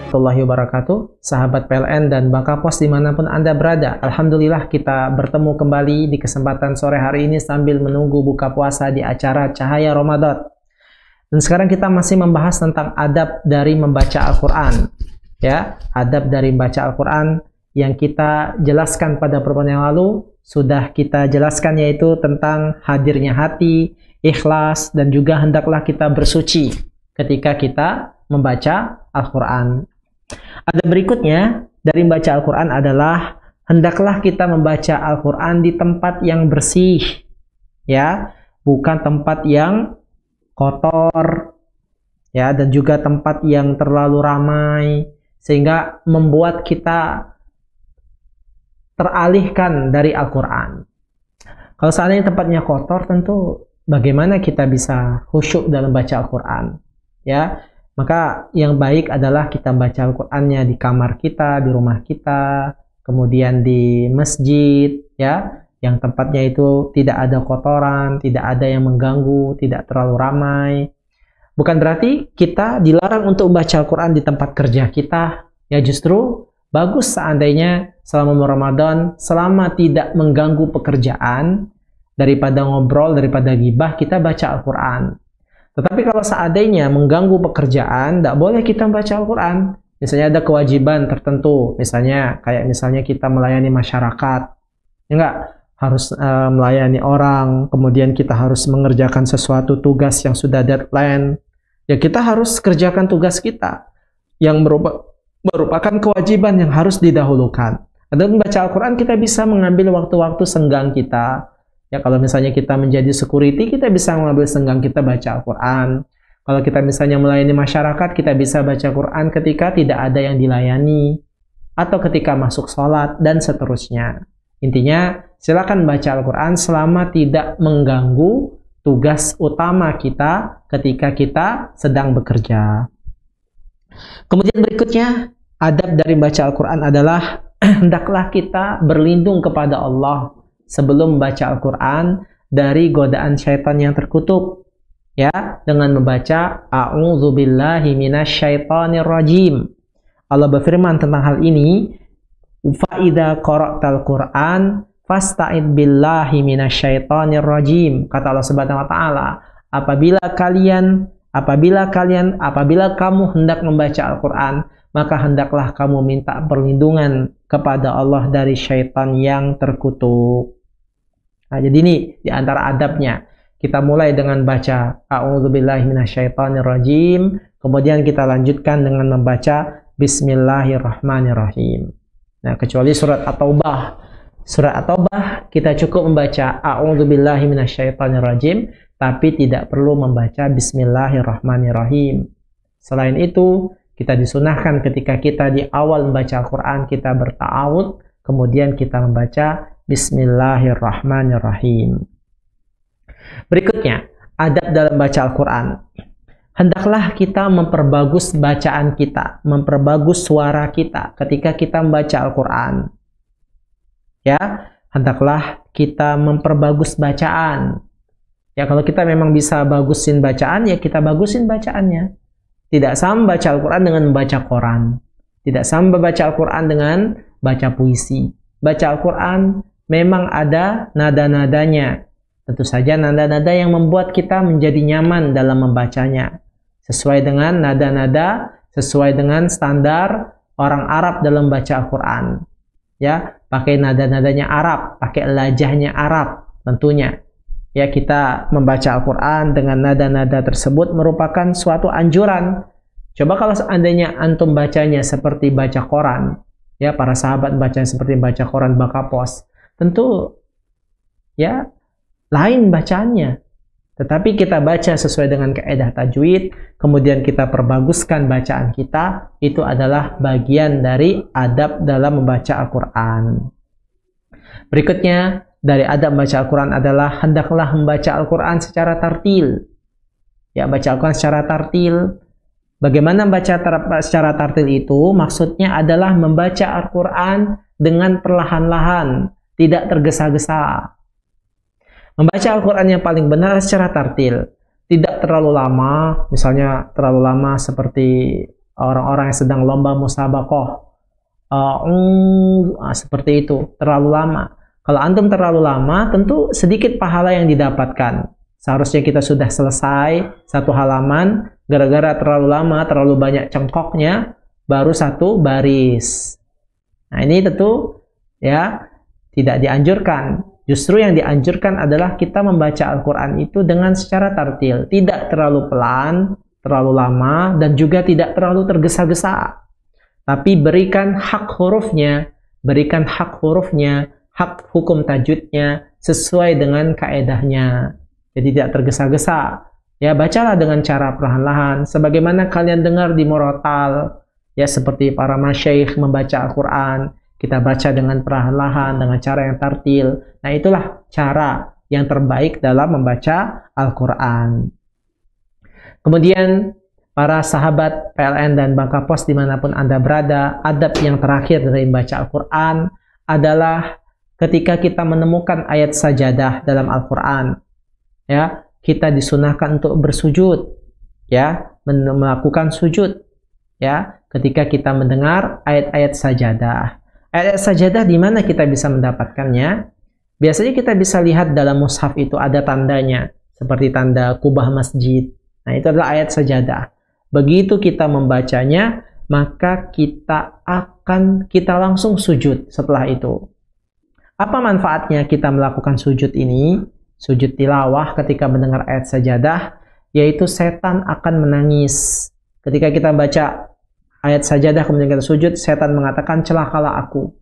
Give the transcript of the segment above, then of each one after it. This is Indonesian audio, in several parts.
warahmatullahi wabarakatuh, sahabat PLN dan Bakapos dimanapun Anda berada. Alhamdulillah kita bertemu kembali di kesempatan sore hari ini sambil menunggu buka puasa di acara Cahaya Ramadan. Dan sekarang kita masih membahas tentang adab dari membaca Al-Quran. Ya, adab dari membaca Al-Quran yang kita jelaskan pada pertemuan yang lalu, sudah kita jelaskan, yaitu tentang hadirnya hati, ikhlas, dan juga hendaklah kita bersuci ketika kita membaca Al-Quran. Ada berikutnya dari membaca Al-Quran adalah hendaklah kita membaca Al-Quran di tempat yang bersih, ya, bukan tempat yang kotor, ya, dan juga tempat yang terlalu ramai sehingga membuat kita teralihkan dari Al-Quran. Kalau seandainya tempatnya kotor, tentu bagaimana kita bisa khusyuk dalam baca Al-Quran, ya. Maka yang baik adalah kita baca Al-Qur'annya di kamar kita, di rumah kita, kemudian di masjid, ya, yang tempatnya itu tidak ada kotoran, tidak ada yang mengganggu, tidak terlalu ramai. Bukan berarti kita dilarang untuk membaca Al-Qur'an di tempat kerja kita, ya, justru bagus seandainya selama Ramadan, selama tidak mengganggu pekerjaan, daripada ngobrol, daripada gibah, kita baca Al-Qur'an. Tetapi kalau seandainya mengganggu pekerjaan, tidak boleh kita baca Al-Quran. Misalnya ada kewajiban tertentu, misalnya kita melayani masyarakat, ya enggak, harus melayani orang, kemudian kita harus mengerjakan sesuatu tugas yang sudah deadline, ya kita harus kerjakan tugas kita yang merupakan kewajiban yang harus didahulukan. Dan membaca Al-Quran kita bisa mengambil waktu-waktu senggang kita. Ya, kalau misalnya kita menjadi security, kita bisa mengambil senggang kita baca Al-Quran. Kalau kita misalnya melayani masyarakat, kita bisa baca Quran ketika tidak ada yang dilayani, atau ketika masuk sholat, dan seterusnya. Intinya, silakan baca Al-Quran selama tidak mengganggu tugas utama kita ketika kita sedang bekerja. Kemudian berikutnya, adab dari baca Al-Quran adalah hendaklah kita berlindung kepada Allah sebelum membaca Al-Quran dari godaan syaitan yang terkutuk, ya, dengan membaca A'udzubillahi minasyaitonirrajim. Allah berfirman tentang hal ini, fa idza qara'tal Qur'an fasta'id billahi minasyaitonirrajim. Kata Allah Subhanahu wa taala, apabila kamu hendak membaca Al-Quran, maka hendaklah kamu minta perlindungan kepada Allah dari syaitan yang terkutuk. Nah, jadi ini di antara adabnya. Kita mulai dengan baca A'udzubillahi minasyaitonirrajim, kemudian kita lanjutkan dengan membaca Bismillahirrahmanirrahim. Nah, kecuali surat At-Taubah. Surat At-Taubah kita cukup membaca A'udzubillahi minasyaitonirrajim, tapi tidak perlu membaca Bismillahirrahmanirrahim. Selain itu, kita disunahkan ketika kita di awal membaca Al-Quran, kita berta'awud, kemudian kita membaca Bismillahirrahmanirrahim. Berikutnya, adab dalam baca Al-Quran. Hendaklah kita memperbagus bacaan kita, memperbagus suara kita ketika kita membaca Al-Quran. Ya, hendaklah kita memperbagus bacaan. Ya, kalau kita memang bisa bagusin bacaan, ya kita bagusin bacaannya. Tidak sama baca Al-Quran dengan membaca koran. Tidak sama baca Al-Quran dengan baca puisi. Baca Al-Quran memang ada nada-nadanya. Tentu saja nada-nada yang membuat kita menjadi nyaman dalam membacanya. Sesuai dengan nada-nada, sesuai dengan standar orang Arab dalam baca Al-Quran. Ya, pakai nada-nadanya Arab, pakai lajahnya Arab tentunya. Ya, kita membaca Al-Quran dengan nada-nada tersebut merupakan suatu anjuran. Coba kalau seandainya antum bacanya seperti baca koran, ya, para sahabat baca seperti baca koran Bakapos, tentu ya lain bacaannya. Tetapi kita baca sesuai dengan kaidah tajwid, kemudian kita perbaguskan bacaan kita, itu adalah bagian dari adab dalam membaca Al-Quran. Berikutnya, dari adab membaca Al-Quran adalah hendaklah membaca Al-Quran secara tartil. Ya, baca Al-Quran secara tartil. Bagaimana membaca secara tartil itu? Maksudnya adalah membaca Al-Quran dengan perlahan-lahan, tidak tergesa-gesa. Membaca Al-Quran yang paling benar secara tartil, tidak terlalu lama, misalnya terlalu lama seperti orang-orang yang sedang lomba musabaqah. Seperti itu, terlalu lama. Kalau antum terlalu lama, tentu sedikit pahala yang didapatkan. Seharusnya kita sudah selesai satu halaman, gara-gara terlalu lama, terlalu banyak cengkoknya, baru satu baris. Nah, ini tentu ya tidak dianjurkan. Justru yang dianjurkan adalah kita membaca Al-Quran itu dengan secara tartil, tidak terlalu pelan, terlalu lama, dan juga tidak terlalu tergesa-gesa. Tapi berikan hak hurufnya, hak hukum tajwidnya sesuai dengan kaedahnya. Jadi tidak tergesa-gesa. Ya, bacalah dengan cara perlahan-lahan, sebagaimana kalian dengar di murotal, ya seperti para masyayikh membaca Al-Quran. Kita baca dengan perlahan-lahan, dengan cara yang tartil. Nah, itulah cara yang terbaik dalam membaca Al-Quran. Kemudian, para sahabat PLN dan Bangka Pos dimanapun Anda berada, adab yang terakhir dari membaca Al-Quran adalah ketika kita menemukan ayat sajadah dalam Al-Quran, ya, kita disunahkan untuk bersujud, ya, melakukan sujud, ya, ketika kita mendengar ayat-ayat sajadah. Ayat sajadah di mana kita bisa mendapatkannya? Biasanya kita bisa lihat dalam mushaf itu ada tandanya, seperti tanda kubah masjid. Nah, itu adalah ayat sajadah. Begitu kita membacanya, maka kita langsung sujud setelah itu. Apa manfaatnya kita melakukan sujud ini? Sujud tilawah ketika mendengar ayat sajadah, yaitu setan akan menangis. Ketika kita baca ayat sajadah kemudian kita sujud, setan mengatakan, celakalah aku.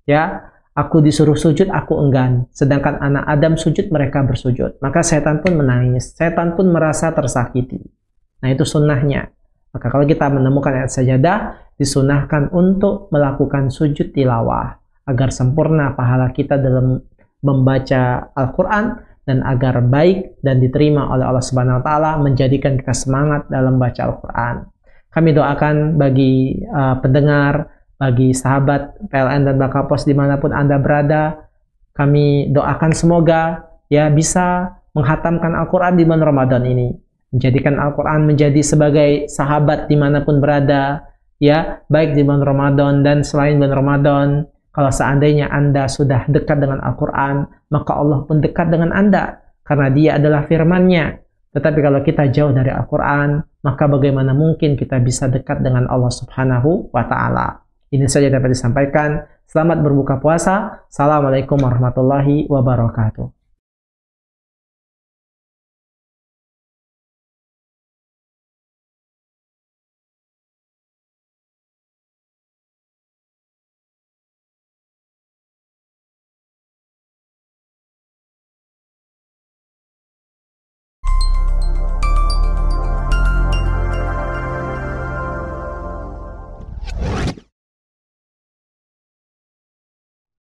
Ya, aku disuruh sujud, aku enggan. Sedangkan anak Adam sujud, mereka bersujud. Maka setan pun menangis. Setan pun merasa tersakiti. Nah, itu sunnahnya. Maka kalau kita menemukan ayat sajadah, disunahkan untuk melakukan sujud tilawah. Agar sempurna pahala kita dalam membaca Al-Quran, dan agar baik dan diterima oleh Allah Subhanahu Wa Taala, menjadikan kita semangat dalam baca Al-Quran. Kami doakan bagi pendengar, bagi sahabat PLN dan Bangka Pos dimanapun Anda berada, kami doakan semoga ya bisa menghatamkan Al-Quran di bulan Ramadan ini. Menjadikan Al-Quran menjadi sebagai sahabat dimanapun berada, ya, baik di bulan Ramadan dan selain bulan Ramadan. Kalau seandainya Anda sudah dekat dengan Al-Quran, maka Allah pun dekat dengan Anda, karena Dia adalah firman-Nya. Tetapi kalau kita jauh dari Al-Quran, maka bagaimana mungkin kita bisa dekat dengan Allah Subhanahu wa Ta'ala. Ini saja dapat disampaikan. Selamat berbuka puasa. Assalamualaikum warahmatullahi wabarakatuh.